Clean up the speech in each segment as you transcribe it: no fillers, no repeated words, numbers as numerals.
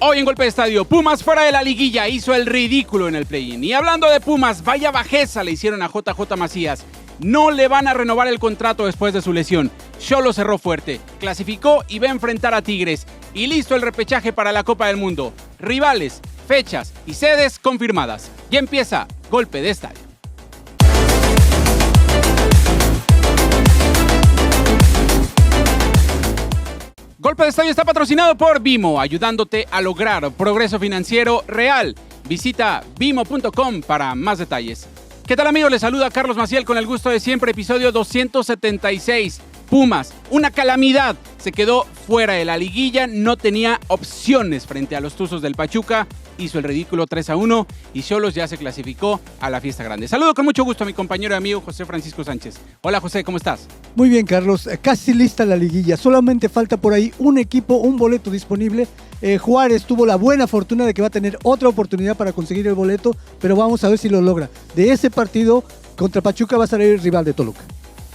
Hoy en Golpe de Estadio, Pumas fuera de la liguilla, hizo el ridículo en el play-in. Y hablando de Pumas, vaya bajeza le hicieron a JJ Macías. No le van a renovar el contrato después de su lesión. Xolo cerró fuerte, clasificó y va a enfrentar a Tigres. Y listo el repechaje para la Copa del Mundo. Rivales, fechas y sedes confirmadas. Ya empieza Golpe de Estadio. Golpe de Estadio está patrocinado por Vimo, ayudándote a lograr progreso financiero real. Visita vimo.com para más detalles. ¿Qué tal, amigos? Les saluda Carlos Maciel con el gusto de siempre, episodio 276. Pumas, una calamidad. Se quedó fuera de la liguilla, no tenía opciones frente a los Tuzos del Pachuca. Hizo el ridículo 3-1 y Xolos ya se clasificó a la fiesta grande. Saludo con mucho gusto a mi compañero y amigo José Francisco Sánchez. Hola, José, ¿cómo estás? Muy bien, Carlos, casi lista la liguilla. Solamente falta por ahí un equipo, un boleto disponible. Juárez tuvo la buena fortuna de que va a tener otra oportunidad para conseguir el boleto, pero vamos a ver si lo logra. De ese partido contra Pachuca va a salir el rival de Toluca.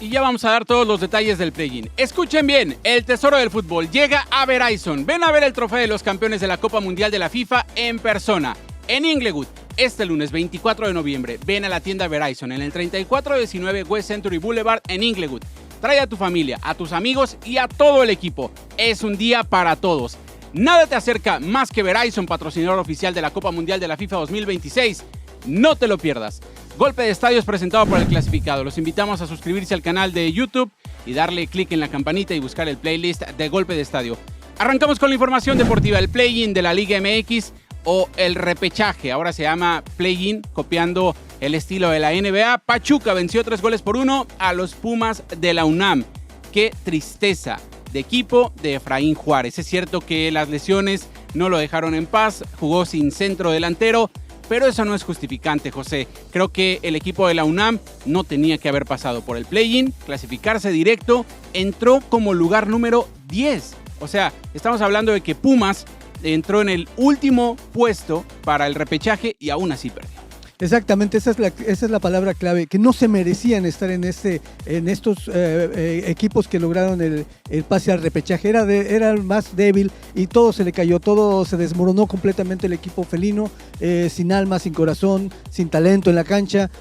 Y ya vamos a dar todos los detalles del play-in. Escuchen bien, el tesoro del fútbol llega a Verizon. Ven a ver el trofeo de los campeones de la Copa Mundial de la FIFA en persona, en Inglewood, este lunes 24 de noviembre. Ven a la tienda Verizon en el 3419 West Century Boulevard en Inglewood. Trae a tu familia, a tus amigos y a todo el equipo. Es un día para todos. Nada te acerca más que Verizon, patrocinador oficial de la Copa Mundial de la FIFA 2026. No te lo pierdas. Golpe de Estadio es presentado por El Clasificado. Los invitamos a suscribirse al canal de YouTube y darle clic en la campanita y buscar el playlist de Golpe de Estadio. Arrancamos con la información deportiva. El play-in de la Liga MX o el repechaje. Ahora se llama play-in, copiando el estilo de la NBA. Pachuca venció 3-1 a los Pumas de la UNAM. Qué tristeza de equipo de Efraín Juárez. Es cierto que las lesiones no lo dejaron en paz. Jugó sin centro delantero. Pero eso no es justificante, José. Creo que el equipo de la UNAM no tenía que haber pasado por el play-in, clasificarse directo, entró como lugar número 10. O sea, estamos hablando de que Pumas entró en el último puesto para el repechaje y aún así perdió. Exactamente, esa es la palabra clave, que no se merecían estar en estos equipos que lograron el pase al repechaje. Era el más débil y todo se le cayó, todo se desmoronó completamente el equipo felino, sin alma, sin corazón, sin talento en la cancha,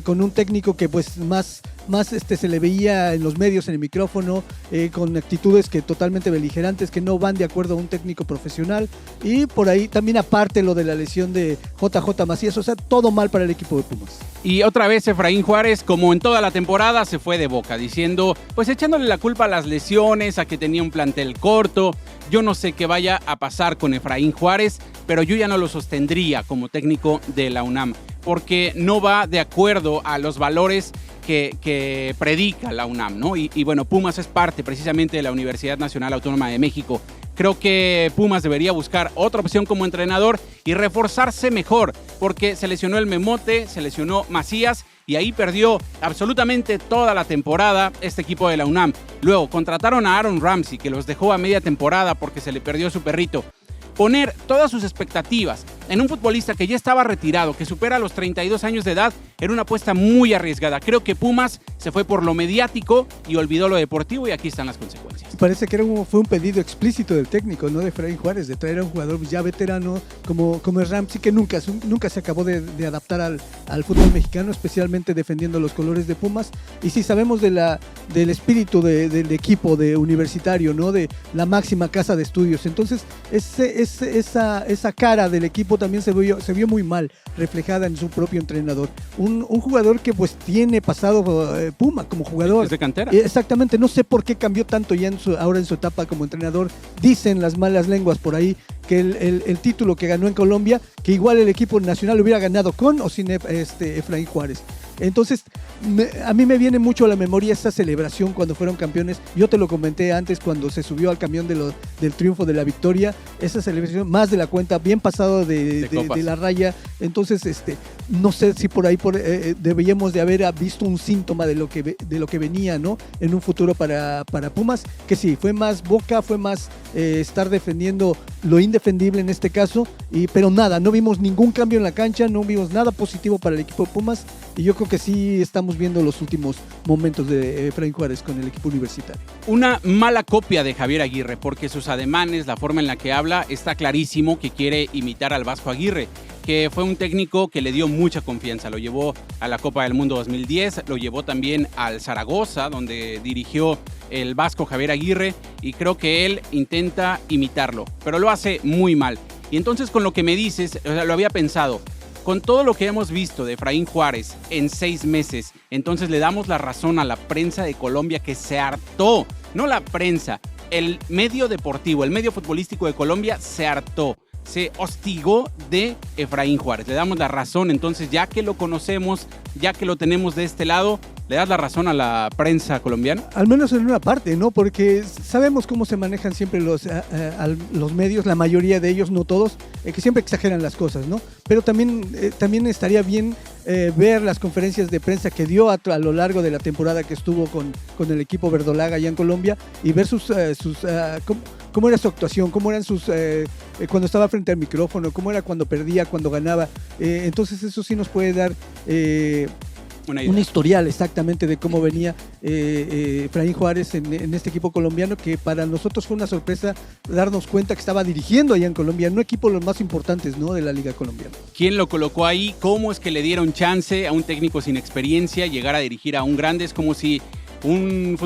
con un técnico que pues más se le veía en los medios, en el micrófono, con actitudes que totalmente beligerantes, que no van de acuerdo a un técnico profesional. Y por ahí también, aparte lo de la lesión de JJ Macías, o sea, todo mal para el equipo de Pumas. Y otra vez Efraín Juárez, como en toda la temporada, se fue de boca, diciendo, pues echándole la culpa a las lesiones, a que tenía un plantel corto. Yo no sé qué vaya a pasar con Efraín Juárez, pero yo ya no lo sostendría como técnico de la UNAM, porque no va de acuerdo a los valores que predica la UNAM, ¿no? Y bueno, Pumas es parte precisamente de la Universidad Nacional Autónoma de México. Creo que Pumas debería buscar otra opción como entrenador y reforzarse mejor, porque se lesionó el Memote, se lesionó Macías y ahí perdió absolutamente toda la temporada este equipo de la UNAM. Luego contrataron a Aaron Ramsey, que los dejó a media temporada porque se le perdió su perrito. Poner todas sus expectativas en un futbolista que ya estaba retirado, que supera los 32 años de edad, era una apuesta muy arriesgada. Creo que Pumas se fue por lo mediático y olvidó lo deportivo, y aquí están las consecuencias. Parece que fue un pedido explícito del técnico, ¿no? De Efraín Juárez, de traer a un jugador ya veterano como es Ramsey, que nunca se acabó de adaptar al fútbol mexicano, especialmente defendiendo los colores de Pumas. Y sí sabemos del espíritu del equipo de universitario, ¿no? De la máxima casa de estudios. Entonces, esa cara del equipo también se vio muy mal reflejada en su propio entrenador. Un jugador que pues tiene pasado Puma como jugador. Es de cantera. Exactamente, no sé por qué cambió tanto ya ahora en su etapa como entrenador. Dicen las malas lenguas por ahí que el título que ganó en Colombia, que igual el equipo nacional hubiera ganado con o sin Efraín Juárez. Entonces, a mí me viene mucho a la memoria esa celebración cuando fueron campeones. Yo te lo comenté antes cuando se subió al camión del triunfo, de la victoria. Esa celebración más de la cuenta, bien pasado de la raya. Entonces, no sé si por ahí deberíamos de haber visto un síntoma de lo que venía, ¿no? En un futuro para Pumas, que sí, fue más boca, fue más estar defendiendo lo indefendible en este caso, pero nada, no vimos ningún cambio en la cancha, no vimos nada positivo para el equipo de Pumas y yo creo que sí estamos viendo los últimos momentos de Efraín Juárez con el equipo universitario. Una mala copia de Javier Aguirre, porque sus ademanes, la forma en la que habla, está clarísimo que quiere imitar al Vasco Aguirre, que fue un técnico que le dio mucha confianza. Lo llevó a la Copa del Mundo 2010, lo llevó también al Zaragoza, donde dirigió el Vasco Javier Aguirre, y creo que él intenta imitarlo, pero lo hace muy mal. Y entonces, con lo que me dices, o sea, lo había pensado, con todo lo que hemos visto de Efraín Juárez en 6 meses, entonces le damos la razón a la prensa de Colombia, que se hartó, no la prensa, el medio deportivo, el medio futbolístico de Colombia se hartó, se hostigó de Efraín Juárez. Le damos la razón, entonces, ya que lo conocemos, ya que lo tenemos de este lado, ¿le das la razón a la prensa colombiana? Al menos en una parte, ¿no? Porque sabemos cómo se manejan siempre los medios, la mayoría de ellos, no todos, que siempre exageran las cosas, ¿no? Pero también estaría bien ver las conferencias de prensa que dio a lo largo de la temporada que estuvo con el equipo verdolaga allá en Colombia, y ver cómo era su actuación, cómo eran cuando estaba frente al micrófono, cómo era cuando perdía, cuando ganaba. Entonces eso sí nos puede dar un historial exactamente de cómo venía Efraín Juárez en este equipo colombiano, que para nosotros fue una sorpresa darnos cuenta que estaba dirigiendo allá en Colombia, en un equipo de los más importantes, ¿no?, de la liga colombiana. ¿Quién lo colocó ahí? ¿Cómo es que le dieron chance a un técnico sin experiencia llegar a dirigir a un grande? Es como si un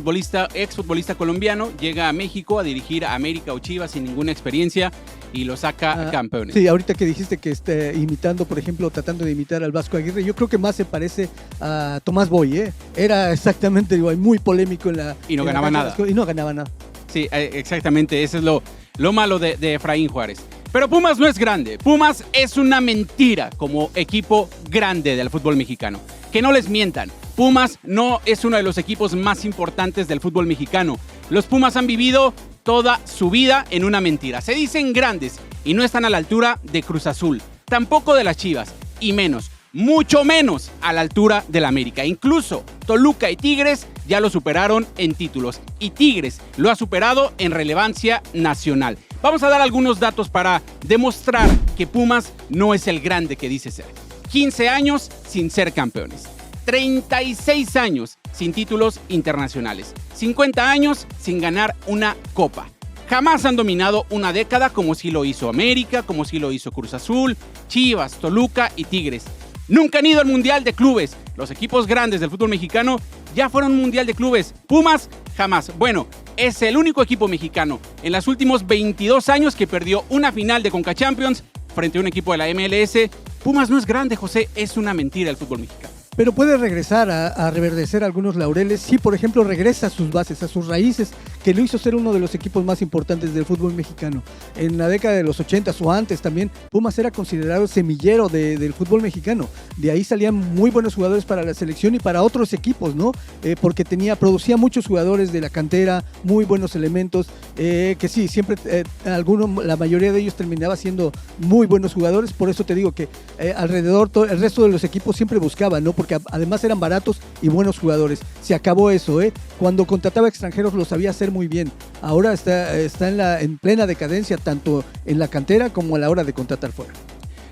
exfutbolista colombiano llega a México a dirigir a América o Chivas sin ninguna experiencia y lo saca campeones. Sí, ahorita que dijiste que imitando, por ejemplo, tratando de imitar al Vasco Aguirre, yo creo que más se parece a Tomás Boy, ¿eh? Era exactamente igual, muy polémico en la... Y no ganaba nada. Y no ganaba nada. Sí, exactamente, eso es lo malo de Efraín Juárez. Pero Pumas no es grande, Pumas es una mentira como equipo grande del fútbol mexicano. Que no les mientan, Pumas no es uno de los equipos más importantes del fútbol mexicano. Los Pumas han vivido toda su vida en una mentira. Se dicen grandes y no están a la altura de Cruz Azul, tampoco de las Chivas, y menos, mucho menos a la altura del América. Incluso Toluca y Tigres ya lo superaron en títulos, y Tigres lo ha superado en relevancia nacional. Vamos a dar algunos datos para demostrar que Pumas no es el grande que dice ser. 15 años sin ser campeones, 36 años sin títulos internacionales, 50 años sin ganar una copa. Jamás han dominado una década como sí lo hizo América, como sí lo hizo Cruz Azul, Chivas, Toluca y Tigres. Nunca han ido al Mundial de Clubes. Los equipos grandes del fútbol mexicano ya fueron un Mundial de Clubes. Pumas, jamás. Bueno, es el único equipo mexicano en los últimos 22 años que perdió una final de Conca Champions frente a un equipo de la MLS. Pumas no es grande, José, es una mentira el fútbol mexicano. Pero puede regresar a reverdecer algunos laureles si, por ejemplo, regresa a sus bases, a sus raíces, que lo hizo ser uno de los equipos más importantes del fútbol mexicano. En la década de los 80s o antes también, Pumas era considerado semillero del fútbol mexicano. De ahí salían muy buenos jugadores para la selección y para otros equipos, ¿no? Porque producía muchos jugadores de la cantera, muy buenos elementos, que sí, siempre la mayoría de ellos terminaba siendo muy buenos jugadores. Por eso te digo que alrededor el resto de los equipos siempre buscaban, ¿no? Porque además eran baratos y buenos jugadores. Se acabó eso, ¿eh? Cuando contrataba extranjeros lo sabía hacer muy bien. Ahora está en plena decadencia, tanto en la cantera como a la hora de contratar fuera.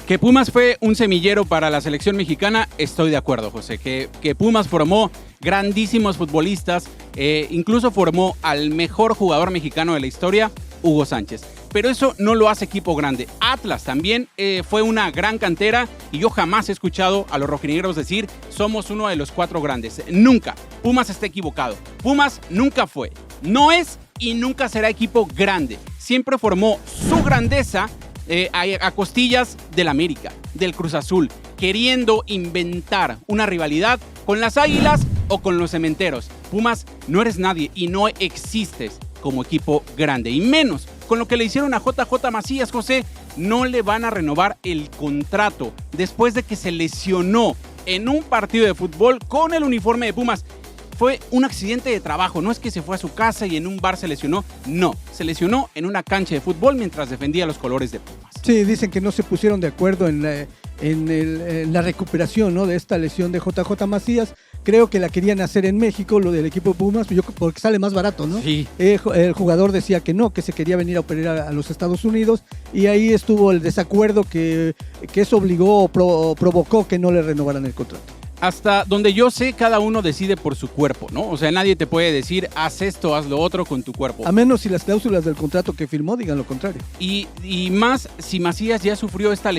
Que Pumas fue un semillero para la selección mexicana, estoy de acuerdo, José. Que Pumas formó grandísimos futbolistas, incluso formó al mejor jugador mexicano de la historia, Hugo Sánchez. Pero eso no lo hace equipo grande. Atlas también fue una gran cantera y yo jamás he escuchado a los rojinegros decir somos uno de los 4 grandes. Nunca. Pumas está equivocado. Pumas nunca fue, no es y nunca será equipo grande. Siempre formó su grandeza a costillas del América, del Cruz Azul, queriendo inventar una rivalidad con las Águilas o con los Cementeros. Pumas, no eres nadie y no existes como equipo grande, y menos con lo que le hicieron a JJ Macías. José, no le van a renovar el contrato después de que se lesionó en un partido de fútbol con el uniforme de Pumas. Fue un accidente de trabajo, no es que se fue a su casa y en un bar se lesionó, no, se lesionó en una cancha de fútbol mientras defendía los colores de Pumas. Sí, dicen que no se pusieron de acuerdo en la recuperación, ¿no?, de esta lesión de JJ Macías. Creo que la querían hacer en México, lo del equipo de Pumas, porque sale más barato, ¿no? Sí. El jugador decía que no, que se quería venir a operar a los Estados Unidos, y ahí estuvo el desacuerdo que eso obligó o provocó que no le renovaran el contrato. Hasta donde yo sé, cada uno decide por su cuerpo, ¿no? O sea, nadie te puede decir, haz esto, haz lo otro con tu cuerpo. A menos si las cláusulas del contrato que firmó digan lo contrario. Y más si Macías ya sufrió esta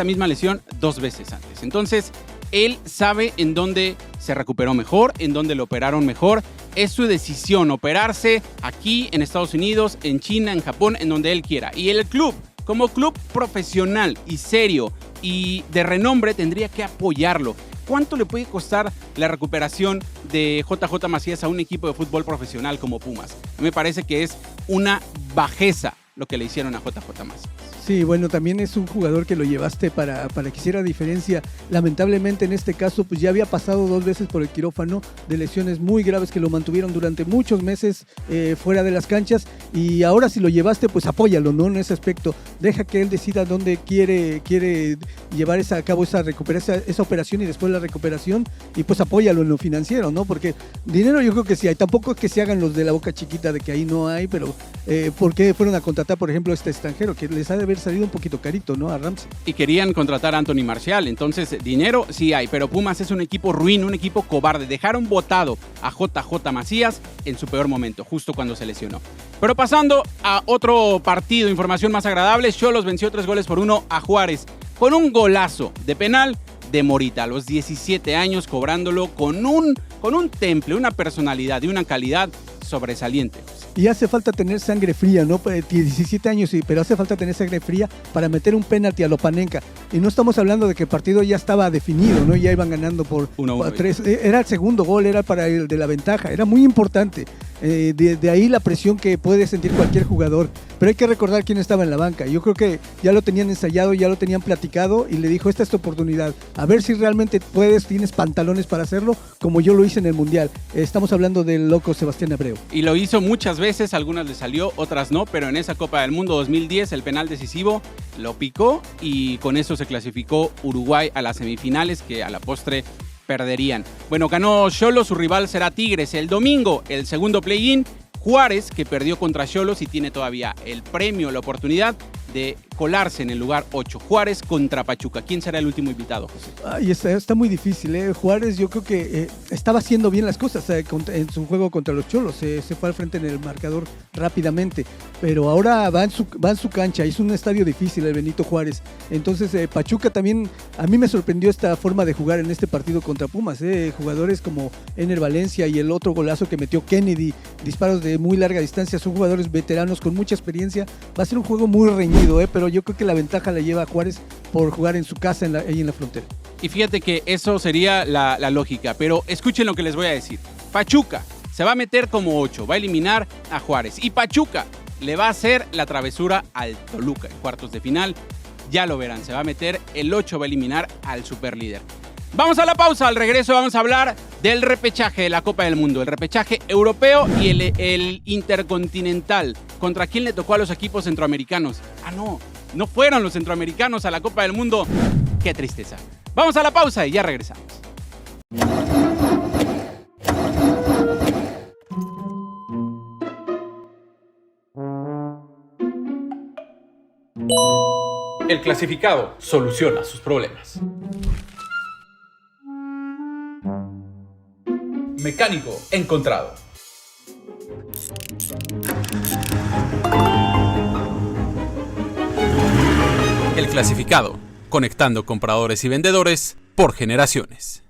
misma lesión 2 veces antes. Entonces, él sabe en dónde se recuperó mejor, en dónde lo operaron mejor. Es su decisión operarse aquí, en Estados Unidos, en China, en Japón, en donde él quiera. Y el club, como club profesional y serio y de renombre, tendría que apoyarlo. ¿Cuánto le puede costar la recuperación de JJ Macías a un equipo de fútbol profesional como Pumas? Me parece que es una bajeza lo que le hicieron a JJ Macías. Sí, bueno, también es un jugador que lo llevaste para que hiciera diferencia. Lamentablemente en este caso pues ya había pasado 2 veces por el quirófano de lesiones muy graves que lo mantuvieron durante muchos meses fuera de las canchas, y ahora si lo llevaste pues apóyalo, ¿no? En ese aspecto, deja que él decida dónde quiere llevar a cabo esa operación y después la recuperación, y pues apóyalo en lo financiero, ¿no? Porque dinero yo creo que sí hay, tampoco es que se hagan los de la boca chiquita de que ahí no hay, pero ¿por qué fueron a contratar por ejemplo a este extranjero que les ha de haber salido un poquito carito, ¿no? A Ramsey. Y querían contratar a Anthony Martial, entonces dinero sí hay, pero Pumas es un equipo ruin, un equipo cobarde. Dejaron botado a JJ Macías en su peor momento, justo cuando se lesionó. Pero pasando a otro partido, información más agradable, Xolos venció 3-1 a Juárez con un golazo de penal de Morita, a los 17 años, cobrándolo con un temple, una personalidad y una calidad sobresaliente. Y hace falta tener sangre fría, ¿no? 17 años, sí, pero hace falta tener sangre fría para meter un penalti a lo Panenka. Y no estamos hablando de que el partido ya estaba definido, ¿no? Ya iban ganando por 3. Era el segundo gol, era para el de la ventaja. Era muy importante. De ahí la presión que puede sentir cualquier jugador. Pero hay que recordar quién estaba en la banca. Yo creo que ya lo tenían ensayado, ya lo tenían platicado y le dijo, esta es tu oportunidad. A ver si realmente tienes pantalones para hacerlo, como yo lo hice en el Mundial. Estamos hablando del loco Sebastián Abreu. Y lo hizo muchas veces, algunas le salió, otras no, pero en esa Copa del Mundo 2010 el penal decisivo lo picó y con eso se clasificó Uruguay a las semifinales, que a la postre perderían. Bueno, ganó Xolos, su rival será Tigres. El domingo, el segundo play-in, Juárez, que perdió contra Xolos y tiene todavía el premio, la oportunidad de colarse en el lugar 8. Juárez contra Pachuca. ¿Quién será el último invitado, José? Ay, está muy difícil, ¿eh? Juárez yo creo que estaba haciendo bien las cosas en su juego contra los Xolos. Se fue al frente en el marcador rápidamente, pero ahora va en su cancha. Es un estadio difícil el Benito Juárez. Entonces Pachuca también, a mí me sorprendió esta forma de jugar en este partido contra Pumas. Jugadores como Ener Valencia y el otro golazo que metió Kennedy, disparos de muy larga distancia, son jugadores veteranos con mucha experiencia. Va a ser un juego muy reñido, pero yo creo que la ventaja la lleva a Juárez por jugar en su casa ahí en la frontera. Y fíjate que eso sería la lógica, pero escuchen lo que les voy a decir. Pachuca se va a meter como 8, va a eliminar a Juárez. Y Pachuca le va a hacer la travesura al Toluca en cuartos de final. Ya lo verán, se va a meter el 8, va a eliminar al superlíder. Vamos a la pausa, al regreso vamos a hablar del repechaje de la Copa del Mundo, el repechaje europeo y el intercontinental. ¿Contra quién le tocó a los equipos centroamericanos? No fueron los centroamericanos a la Copa del Mundo. ¡Qué tristeza! Vamos a la pausa y ya regresamos. El clasificado soluciona sus problemas. Mecánico encontrado. El clasificado, conectando compradores y vendedores por generaciones.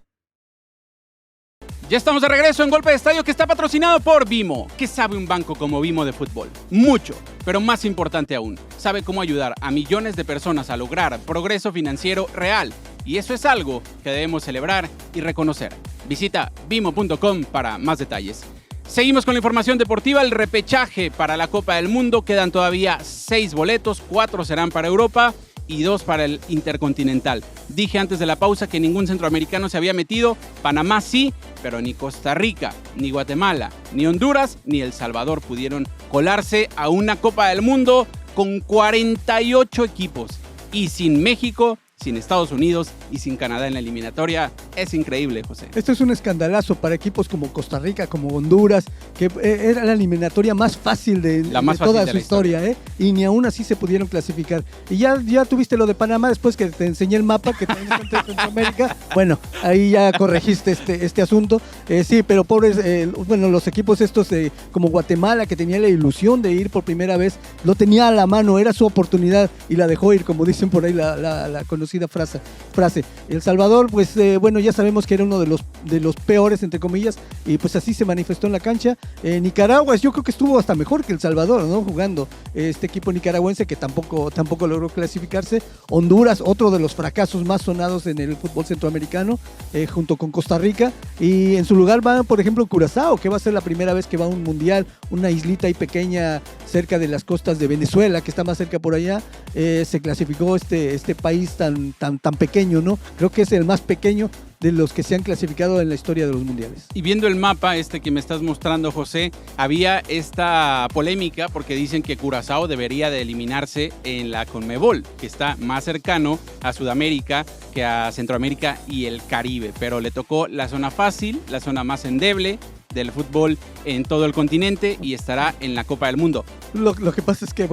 Ya estamos de regreso en Golpe de Estadio, que está patrocinado por Bimbo. ¿Qué sabe un banco como Bimbo de fútbol? Mucho, pero más importante aún, sabe cómo ayudar a millones de personas a lograr progreso financiero real. Y eso es algo que debemos celebrar y reconocer. Visita bimbo.com para más detalles. Seguimos con la información deportiva. El repechaje para la Copa del Mundo. Quedan todavía 6 boletos, 4 serán para Europa y 2 para el Intercontinental. Dije antes de la pausa que ningún centroamericano se había metido. Panamá sí, pero ni Costa Rica, ni Guatemala, ni Honduras, ni El Salvador pudieron colarse a una Copa del Mundo con 48 equipos. Y sin México, sin Estados Unidos y sin Canadá en la eliminatoria, es increíble, José. Esto es un escandalazo para equipos como Costa Rica, como Honduras, que era la eliminatoria más fácil de toda su historia, ¿eh? Y ni aún así se pudieron clasificar. Y ya tuviste lo de Panamá después que te enseñé el mapa que tenés entre Centroamérica. Bueno, ahí ya corregiste este asunto. Sí, pero pobres, los equipos estos como Guatemala, que tenía la ilusión de ir por primera vez, lo tenía a la mano, era su oportunidad y la dejó ir, como dicen por ahí la conocida frase. El Salvador, pues ya sabemos que era uno de los peores, entre comillas, y pues así se manifestó en la cancha. Nicaragua, yo creo que estuvo hasta mejor que El Salvador, ¿no? Jugando este equipo nicaragüense que tampoco logró clasificarse. Honduras, otro de los fracasos más sonados en el fútbol centroamericano, junto con Costa Rica, y en su lugar va, por ejemplo, Curazao, que va a ser la primera vez que va a un mundial, una islita ahí pequeña cerca de las costas de Venezuela, que está más cerca por allá. Se clasificó este país tan pequeño, ¿no? Creo que es el más pequeño de los que se han clasificado en la historia de los mundiales. Y viendo el mapa que me estás mostrando, José, había esta polémica porque dicen que Curazao debería de eliminarse en la CONMEBOL, que está más cercano a Sudamérica que a Centroamérica y el Caribe, pero le tocó la zona fácil, la zona más endeble del fútbol en todo el continente y estará en la Copa del Mundo. Lo que pasa es que,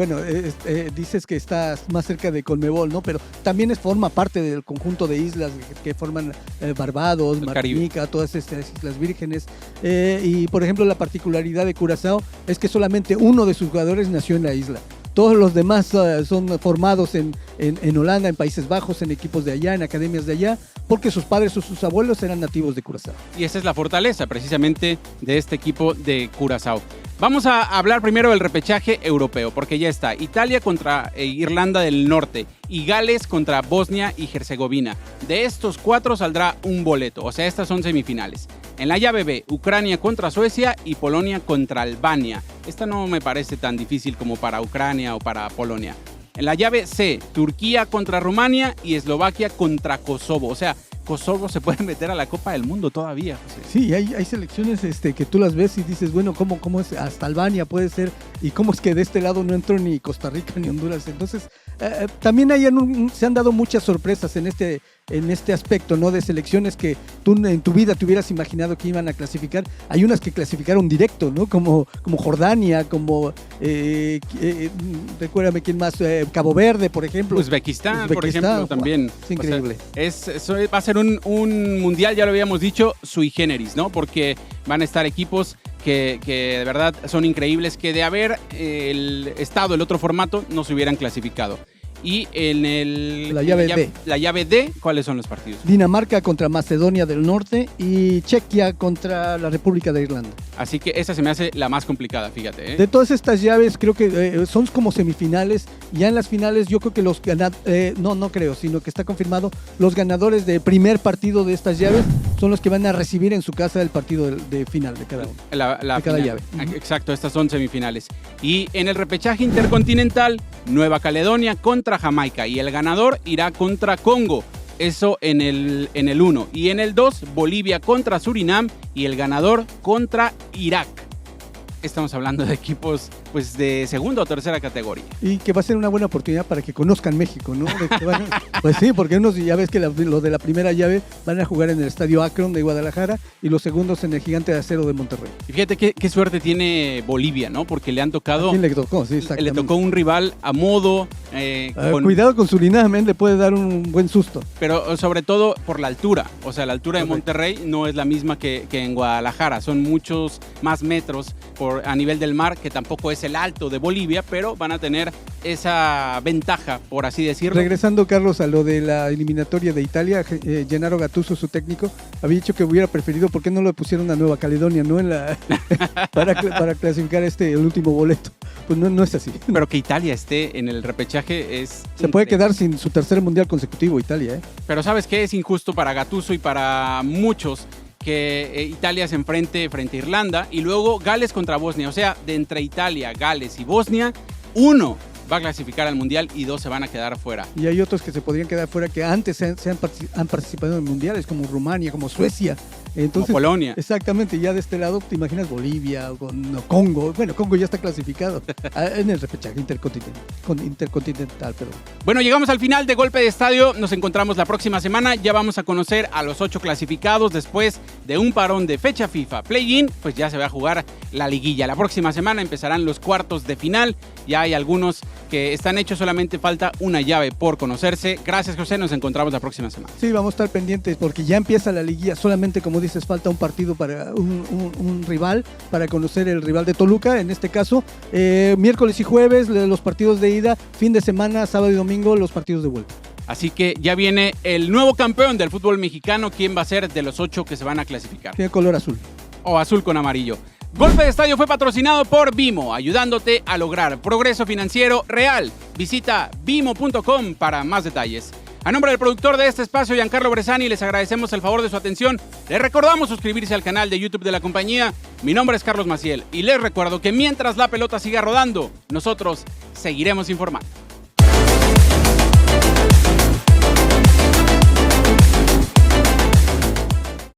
dices que estás más cerca de CONMEBOL, ¿no? Pero también forma parte del conjunto de islas que forman Barbados, Martinica, todas estas Islas Vírgenes. Y, por ejemplo, la particularidad de Curazao es que solamente uno de sus jugadores nació en la isla. Todos los demás son formados en Holanda, en Países Bajos, en equipos de allá, en academias de allá, porque sus padres o sus abuelos eran nativos de Curazao. Y esa es la fortaleza, precisamente, de este equipo de Curazao. Vamos a hablar primero del repechaje europeo, porque ya está Italia contra Irlanda del Norte y Gales contra Bosnia y Herzegovina. De estos 4 saldrá un boleto, o sea, estas son semifinales. En la llave B, Ucrania contra Suecia y Polonia contra Albania. Esta no me parece tan difícil como para Ucrania o para Polonia. En la llave C, Turquía contra Rumania y Eslovaquia contra Kosovo. O sea, Kosovo se puede meter a la Copa del Mundo todavía, José. Sí, hay selecciones que tú las ves y dices, bueno, ¿cómo es? Hasta Albania puede ser, y cómo es que de este lado no entró ni Costa Rica ni Honduras. Entonces, también se han dado muchas sorpresas en este aspecto, ¿no? De selecciones que tú en tu vida te hubieras imaginado que iban a clasificar. Hay unas que clasificaron directo, ¿no? Como Jordania, como recuérdame quién más, Cabo Verde, por ejemplo. Uzbekistán, por ejemplo, también. Es increíble. O sea, eso va a ser un mundial, ya lo habíamos dicho, sui generis, ¿no? Porque van a estar equipos que de verdad son increíbles, que de haber estado el otro formato no se hubieran clasificado. Y en la llave D, ¿cuáles son los partidos? Dinamarca contra Macedonia del Norte y Chequia contra la República de Irlanda. Así que esa se me hace la más complicada, fíjate. De todas estas llaves, creo que son como semifinales. Ya en las finales, yo creo que los ganadores, no creo, sino que está confirmado, los ganadores del primer partido de estas llaves son los que van a recibir en su casa el partido de final de cada uno. De cada llave. Exacto, estas son semifinales. Y en el repechaje intercontinental, Nueva Caledonia contra Jamaica y el ganador irá contra Congo. Eso en el 1. Y en el 2, Bolivia contra Surinam y el ganador contra Irak. Estamos hablando de equipos pues de segunda o tercera categoría. Y que va a ser una buena oportunidad para que conozcan México, ¿no? Pues sí, porque unos ya ves que los de la primera llave van a jugar en el Estadio Akron de Guadalajara y los segundos en el Gigante de Acero de Monterrey. Y fíjate qué suerte tiene Bolivia, ¿no? Porque le han tocado... ¿A quién le tocó? Sí, exactamente. Le tocó un rival a modo... Cuidado con Surinam, le puede dar un buen susto. Pero sobre todo por la altura. O sea, la altura de Monterrey no es la misma que en Guadalajara. Son muchos más metros a nivel del mar, que tampoco es el alto de Bolivia, pero van a tener esa ventaja, por así decirlo. Regresando, Carlos, a lo de la eliminatoria de Italia, Gennaro Gattuso, su técnico, había dicho que hubiera preferido, ¿por qué no le pusieron a Nueva Caledonia, no para clasificar el último boleto? Pues no es así. Pero que Italia esté en el repechaje es... Se puede quedar sin su tercer mundial consecutivo, Italia, ¿eh? Pero ¿sabes qué? Es injusto para Gattuso y para muchos que Italia se enfrente frente a Irlanda y luego Gales contra Bosnia. O sea, de entre Italia, Gales y Bosnia, uno va a clasificar al Mundial y 2 se van a quedar fuera. Y hay otros que se podrían quedar fuera que antes han participado en mundiales, como Rumania, como Suecia. Entonces, Polonia. Exactamente, ya de este lado te imaginas Bolivia o Congo. Bueno, Congo ya está clasificado en el repechaje intercontinental. Perdón. Bueno, llegamos al final de Golpe de Estadio. Nos encontramos la próxima semana. Ya vamos a conocer a los 8 clasificados después de un parón de fecha FIFA Play-in. Pues ya se va a jugar la liguilla. La próxima semana empezarán los cuartos de final. Ya hay algunos que están hechos, solamente falta una llave por conocerse. Gracias, José. Nos encontramos la próxima semana. Sí, vamos a estar pendientes porque ya empieza la liguilla. Solamente, como dices, falta un partido para un rival, para conocer el rival de Toluca, en este caso. Miércoles y jueves los partidos de ida, fin de semana, sábado y domingo los partidos de vuelta. Así que ya viene el nuevo campeón del fútbol mexicano. ¿Quién va a ser de los 8 que se van a clasificar? Tiene color azul. O azul con amarillo. Golpe de Estadio fue patrocinado por Bimo, ayudándote a lograr progreso financiero real. Visita bimo.com para más detalles. A nombre del productor de este espacio, Giancarlo Bresani, les agradecemos el favor de su atención. Les recordamos suscribirse al canal de YouTube de la compañía. Mi nombre es Carlos Maciel y les recuerdo que mientras la pelota siga rodando, nosotros seguiremos informando.